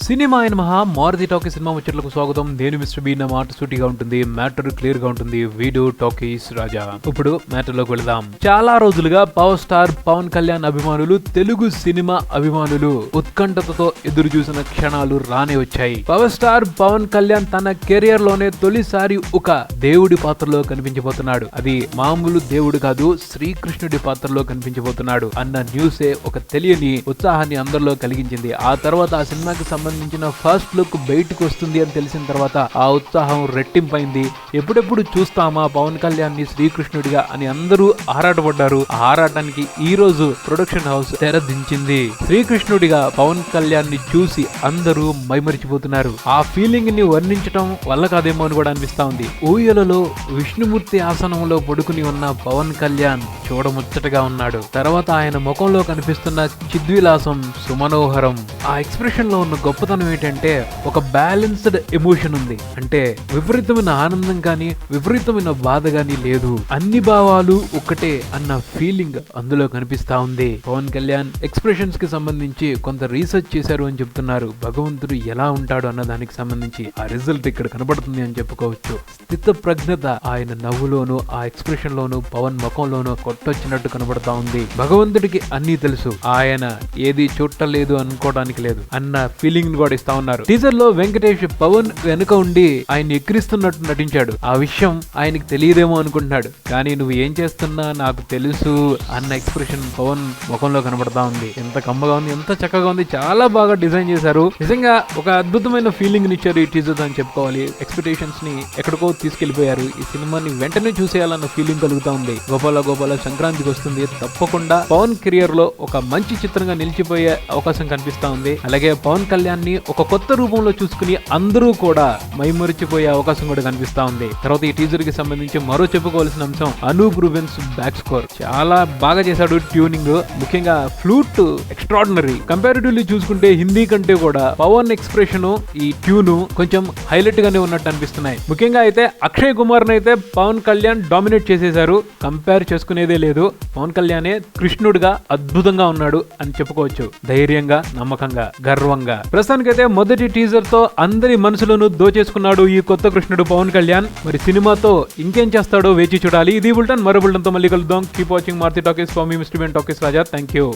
Cinema అయిన మహా Maruti talkies cinema ముచ్చట్లకు స్వాగతం. నేను మిస్టర్ బీ. నా మాట సూటిగా ఉంటుంది, మ్యాటర్ క్లియర్ గా ఉంటుంది. వీడియో టాకీస్ రాజా. ఇప్పుడు మ్యాటర్ లోకి వెళదాం. చాలా రోజులుగా పవర్ స్టార్ పవన్ కళ్యాణ్ అభిమానులు, తెలుగు సినిమా అభిమానులు ఉత్కంఠతతో ఎదురు చూసిన క్షణాలు రానే వచ్చాయి. పవర్ స్టార్ పవన్ కళ్యాణ్ తన కెరియర్ లోనే తొలిసారి ఒక దేవుడి పాత్రలో కనిపించబోతున్నాడు. అది మామూలు దేవుడు కాదు, శ్రీకృష్ణుడి పాత్రలో కనిపించబోతున్నాడు అన్న న్యూసే ఒక తెలియని ఉత్సాహాన్ని అందరిలో కలిగించింది. ఆ తర్వాత ఆ సినిమాకి సంబంధించిన ఫస్ట్ లుక్ బయటకు వస్తుంది అని తెలిసిన తర్వాత ఆ ఉత్సాహం రెట్టింపైంది. ఎప్పుడెప్పుడు చూస్తామా పవన్ కళ్యాణ్ ని శ్రీకృష్ణుడిగా అని అందరూ ఆరాటపడ్డారు. ఆ ఆరాటానికి ఈ రోజు ప్రొడక్షన్ హౌస్ తెరదించింది. శ్రీకృష్ణుడిగా పవన్ కళ్యాణ్ ని చూసి అందరూ మైమరిచిపోతున్నారు. ఆ ఫీలింగ్ ని వర్ణించడం వల్ల కాదేమో అని కూడా అనిపిస్తా ఉంది. ఊయలలో విష్ణుమూర్తి ఆసనంలో పడుకుని ఉన్న పవన్ కళ్యాణ్ చూడముచ్చటగా ఉన్నాడు. తర్వాత ఆయన ముఖంలో కనిపిస్తున్న చిద్విలాసం సుమనోహరం. ఆ ఎక్స్ప్రెషన్ లో ఉన్న గొప్పతనం ఏంటంటే ఒక బ్యాలెన్స్డ్ ఎమోషన్ ఉంది. అంటే విపరీతమైన ఆనందం కానీ విపరీతమైన బాధ కానీ లేదు. అన్ని భావాలు ఒక్కటే అన్న ఫీలింగ్ అందులో కనిపిస్తా ఉంది. పవన్ కళ్యాణ్ ఎక్స్ప్రెషన్స్ కి సంబంధించి కొంత రీసెర్చ్ చేశారు అని చెప్తున్నారు. భగవంతుడు ఎలా ఉంటాడు అన్న దానికి సంబంధించి ఆ రిజల్ట్ ఇక్కడ కనబడుతుంది అని చెప్పుకోవచ్చు. స్థిత ప్రజ్ఞత ఆయన నవ్వులోను ఆ ఎక్స్ప్రెషన్ లోను పవన్ ముఖంలోను కొట్టొచ్చినట్టు కనబడతా ఉంది. భగవంతుడికి అన్నీ తెలుసు, ఆయన ఏది చూడలేదు అనుకోవడానికి లేదు అన్న ఫీలింగ్ కూడా ఇస్తా ఉన్నారు. టీజర్ లో వెంకటేష్ పవన్ వెనుక ఉండి ఆయన ఎక్కిరిస్తున్నట్టు నటించాడు. ఆ విషయం ఆయనకి తెలియదేమో అనుకుంటున్నాడు. కానీ నువ్వు ఏం చేస్తున్నా నాకు తెలుసు అన్న ఎక్స్ప్రెషన్ పవన్ ముఖంలో కనబడతా ఉంది. ఎంత కమ్మగా ఉంది, ఎంత చక్కగా ఉంది, చాలా బాగా డిజైన్ చేశారు. నిజంగా ఒక అద్భుతమైన ఫీలింగ్ ఇచ్చారు ఈ టీజర్ అని చెప్పుకోవాలి. ఎక్స్పెక్టేషన్స్ ని ఎక్కడికో తీసుకెళ్లిపోయారు. ఈ సినిమాని వెంటనే చూసేయాలన్న ఫీలింగ్ కలుగుతా ఉంది. గోపాల గోపాల సంక్రాంతికి వస్తుంది, తప్పకుండా పవన్ కెరియర్ లో ఒక మంచి చిత్రంగా నిలిచిపోయే అవకాశం కనిపిస్తా ఉంది. అలాగే పవన్ కళ్యాణ్ ని ఒక కొత్త రూపంలో చూసుకుని అందరూ కూడా మైమరిచిపోయే అవకాశం కూడా కనిపిస్తా ఉంది. తర్వాత ఈ టీజర్ కి సంబంధించి మరో చెప్పుకోవాల్సిన అంశం అనూప్ రూబెన్స్ బ్యాక్ స్కోర్. చాలా బాగా చేశాడు ట్యూనింగ్, ముఖ్యంగా ఫ్లూట్ ఎక్స్ట్రాడినరీ. కంపారిటివ్లీ చూసుకుంటే హిందీ కంటే కూడా పవన్ ఎక్స్ప్రెషన్ ఈ ట్యూన్ కొంచెం హైలైట్ గానే ఉన్నట్టు అనిపిస్తున్నాయి. ముఖ్యంగా అయితే అక్షయ్ కుమార్ అయితే పవన్ కళ్యాణ్ డామినేట్ చేసేశారు. కంపేర్ చేసుకునేదే లేదు. పవన్ కళ్యాణే కృష్ణుడిగా అద్భుతంగా ఉన్నాడు అని చెప్పుకోవచ్చు. ధైర్యంగా, నమ్మకంగా, గర్వంగా. ప్రస్తుతానికైతే మొదటి టీజర్ తో అందరి మనసులను దోచేసుకున్నాడు ఈ కొత్త కృష్ణుడు పవన్ కళ్యాణ్. మరి సినిమాతో ఇంకేం చేస్తాడో వేచి చూడాలి. ఇది బుల్టన్, మరో బుల్టన్ తో మళ్ళీ కలుద్దాం. Keep watching Maruti Talkies. For me mister B Talkies Raja. Thank you.